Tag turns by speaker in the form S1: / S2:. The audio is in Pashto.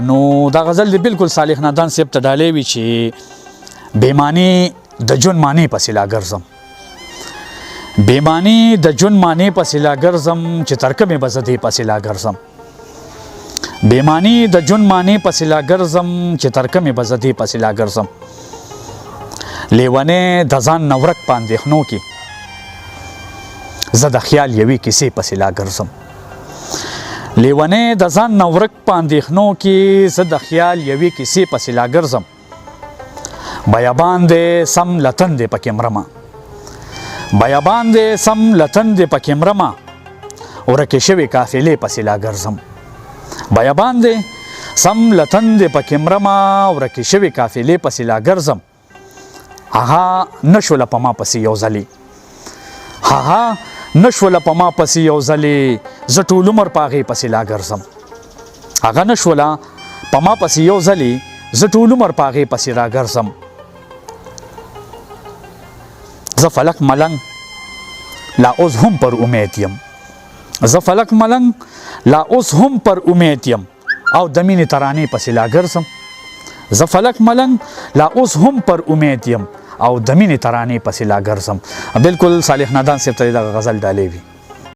S1: نو دا غزل دی بالکل صالح نادان صاحب ته ډالۍ وي چې بېماني د ژوند معنی پسې لا ګرځم بېماني د ژوند معنی پسې لا ګرځم چې تر کومې به زه دې پسې لا ګرځم بېماني د ژوند معنی پسې لا ګرځم چې تر کومې به زه دې پسې لا ګرځم لیونی د ځان نه ورک په اندېښنو کې زه د خیال یوې کیسې پسې لا ګرځم لیونی د ځان نه ورک په اندېښنو کې زه د خیال یوې کیسې پسې لا ګرځم بیابان دی سم لتن دی پکې مرمه بیابان دی سم لتن دی پکې مرمه ورکې شوې قافلې پسې لا ګرځم بیابان دی سم لتن دی پکې مرمه ورکې شوې قافلې پسې لا ګرځم هغه نشوله په ما پسې یو ځلې هغه نشوله په ما پسې یو ځلې زه ټول عمر په هغې پسې لا ګرځم هغه نشوله په ما پسې یو ځلې زه ټول عمر په هغې پسې را ګرځم زه فلک ملنګ لا اوس هم پر امید یم زه فلک ملنګ لا اوس هم پر امید یم او د مینې ترانې پسې لا ګرځم زه فلک ملنګ لا اوس هم پر امید یم او د مینې ترانې پسې لا ګرځم بالکل صالح نادان صاحب ته دغه غزل ډالۍ وي